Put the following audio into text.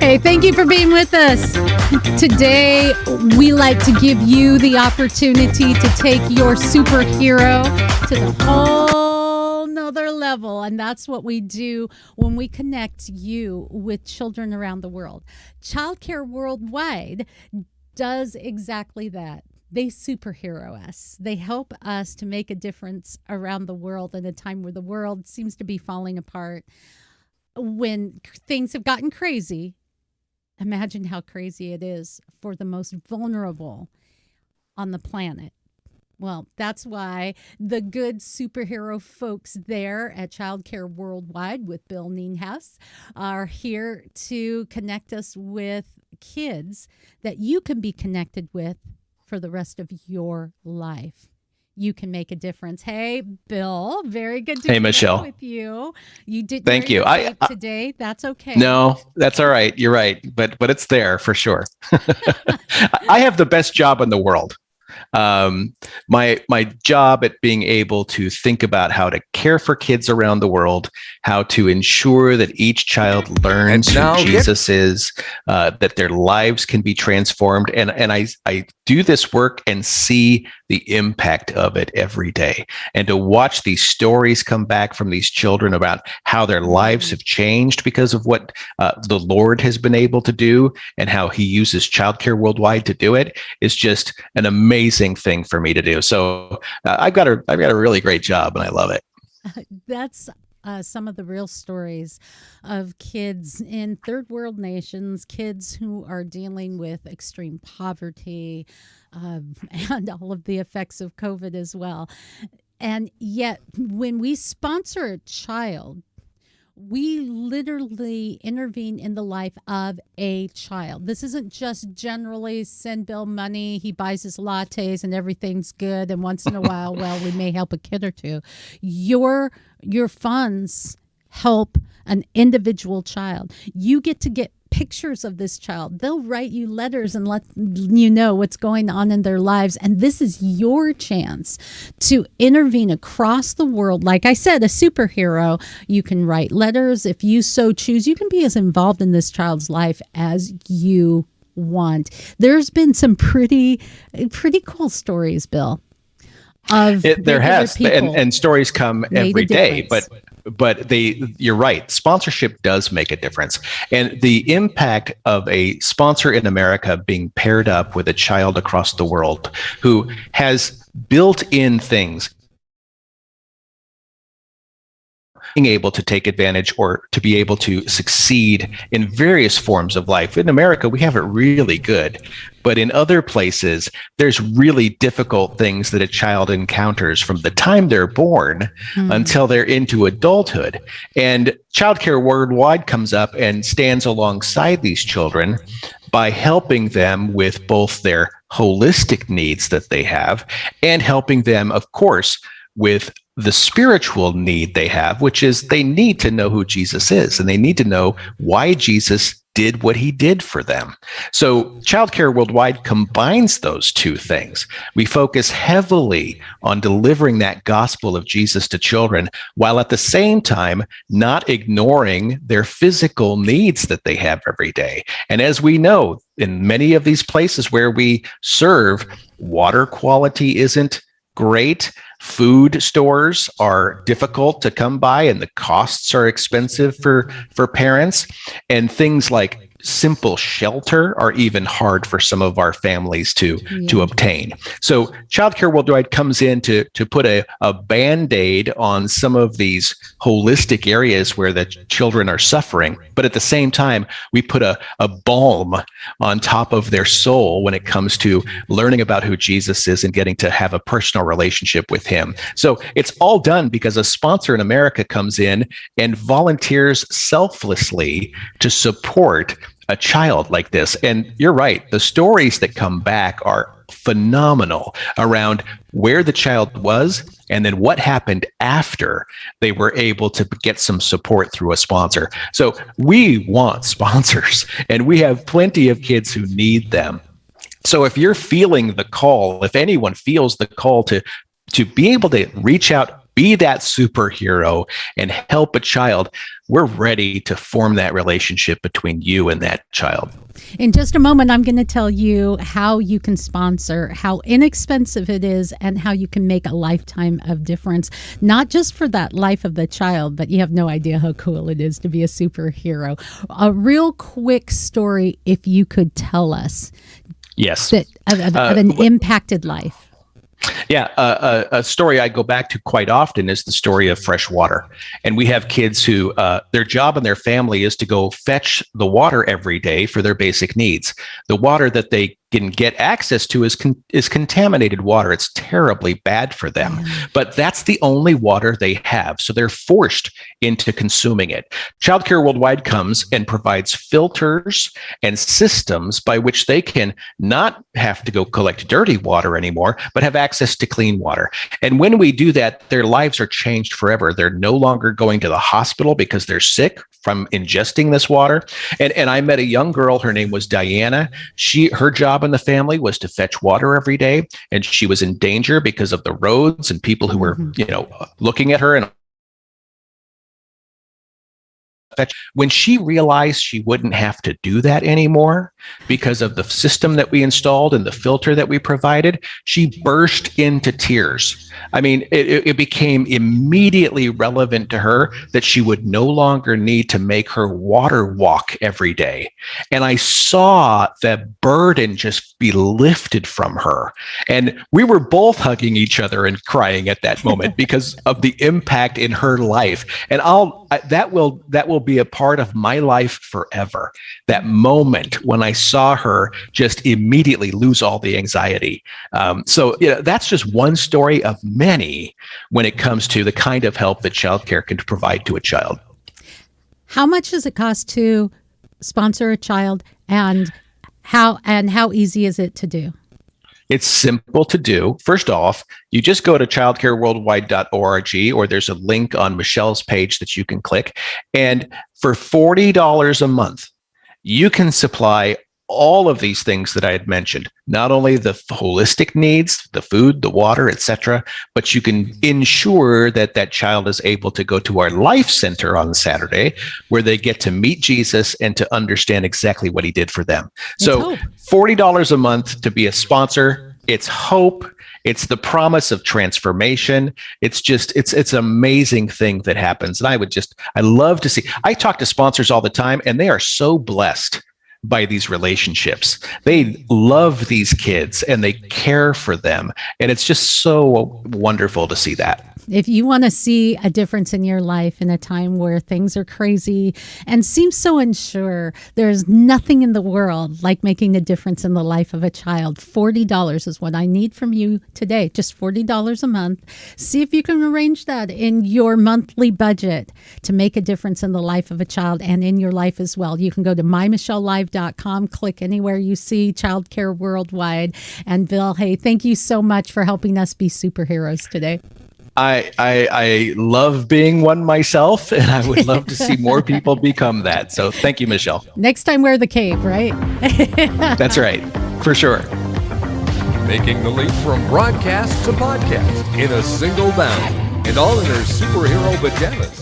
Hey, thank you for being with us. Today, we like to give you the opportunity to take your superhero to the whole nother level. And that's what we do when we connect you with children around the world. Childcare Worldwide does exactly that. They superhero us. They help us to make a difference around the world in a time where the world seems to be falling apart. When things have gotten crazy, imagine how crazy it is for the most vulnerable on the planet. Well, that's why the good superhero folks there at Childcare Worldwide with Bill Nienhuis are here to connect us with kids that you can be connected with for the rest of your life. You can make a difference. Hey, Bill, very good to Hey, Michelle. with you. You didn't Thank you. I today. That's okay. No, that's all right. You're right, but it's there for sure. I have the best job in the world. My job at being able to think about how to care for kids around the world, how to ensure that each child learns who Jesus is, that their lives can be transformed, and I do this work and see the impact of it every day, and to watch these stories come back from these children about how their lives have changed because of what the Lord has been able to do, and how He uses Childcare Worldwide to do it is just an amazing thing for me to do. So I've got a really great job, and I love it. That's some of the real stories of kids in third world nations, kids who are dealing with extreme poverty and all of the effects of COVID as well. And yet, when we sponsor a child, we literally intervene in the life of a child. This isn't just generally send Bill money, he buys his lattes and everything's good, and once in a while, well, we may help a kid or two. Your funds help an individual child. You get to get pictures of this child. They'll write you letters and let you know what's going on in their lives. And this is your chance to intervene across the world. Like I said, a superhero. You can write letters if you so choose. You can be as involved in this child's life as you want. There's been some pretty cool stories, Bill. There has, and stories come every day, but you're right. Sponsorship does make a difference. And the impact of a sponsor in America being paired up with a child across the world who has built-in things, being able to take advantage or to be able to succeed in various forms of life. In America, we have it really good, but in other places, there's really difficult things that a child encounters from the time they're born until they're into adulthood. And Childcare Worldwide comes up and stands alongside these children by helping them with both their holistic needs that they have and helping them, of course, with the spiritual need they have, which is they need to know who Jesus is, and they need to know why Jesus did what He did for them. So Childcare Worldwide combines those two things. We focus heavily on delivering that gospel of Jesus to children, while at the same time not ignoring their physical needs that they have every day. And as we know, in many of these places where we serve, water quality isn't great. Food stores are difficult to come by, and the costs are expensive for parents. And things like simple shelter are even hard for some of our families to obtain. So Childcare Worldwide comes in to put a Band-Aid on some of these holistic areas where the children are suffering. But at the same time, we put a balm on top of their soul when it comes to learning about who Jesus is and getting to have a personal relationship with Him. So it's all done because a sponsor in America comes in and volunteers selflessly to support a child like this. And you're right, the stories that come back are phenomenal around where the child was and then what happened after they were able to get some support through a sponsor. So we want sponsors, and we have plenty of kids who need them. So if you're feeling the call, if anyone feels the call to be able to reach out be that superhero and help a child, we're ready to form that relationship between you and that child. In just a moment, I'm going to tell you how you can sponsor, how inexpensive it is, and how you can make a lifetime of difference, not just for that life of the child, but you have no idea how cool it is to be a superhero. A real quick story, if you could tell us. Yes. Of an impacted life. Yeah, a story I go back to quite often is the story of fresh water. And we have kids who their job and their family is to go fetch the water every day for their basic needs. The water that they can get access to is contaminated water. It's terribly bad for them, but that's the only water they have. So they're forced into consuming it. Child Care Worldwide comes and provides filters and systems by which they can not have to go collect dirty water anymore, but have access to clean water. And when we do that, their lives are changed forever. They're no longer going to the hospital because they're sick from ingesting this water. And I met a young girl, her name was Diana. Her job in the family was to fetch water every day, and she was in danger because of the roads and people who were, looking at her. And when she realized she wouldn't have to do that anymore because of the system that we installed and the filter that we provided, she burst into tears. I mean, it became immediately relevant to her that she would no longer need to make her water walk every day. And I saw that burden just be lifted from her. And we were both hugging each other and crying at that moment because of the impact in her life. And that will be a part of my life forever. That moment when I saw her just immediately lose all the anxiety. So that's just one story of many when it comes to the kind of help that childcare can provide to a child. How much does it cost to sponsor a child, and how easy is it to do? It's simple to do. First off, you just go to childcareworldwide.org, or there's a link on Michelle's page that you can click. And for $40 a month, you can supply all of these things that I had mentioned, not only the holistic needs, the food, the water, etc., but you can ensure that that child is able to go to our Life Center on Saturday, where they get to meet Jesus and to understand exactly what he did for them. So $40 a month to be a sponsor. It's hope. It's the promise of transformation. It's an amazing thing that happens. And I love to see, I talk to sponsors all the time, and they are so blessed by these relationships. They love these kids and they care for them. And it's just so wonderful to see that. If you want to see a difference in your life in a time where things are crazy and seem so unsure, there's nothing in the world like making a difference in the life of a child. $40 is what I need from you today, just $40 a month. See if you can arrange that in your monthly budget to make a difference in the life of a child and in your life as well. You can go to MyMichelleLive.com, click anywhere you see Child Care Worldwide. And Bill, hey, thank you so much for helping us be superheroes today. I love being one myself, and I would love to see more people become that. So thank you, Michelle. Next time, wear the cape, right? That's right, for sure. Making the leap from broadcast to podcast in a single bound, and all in their superhero pajamas.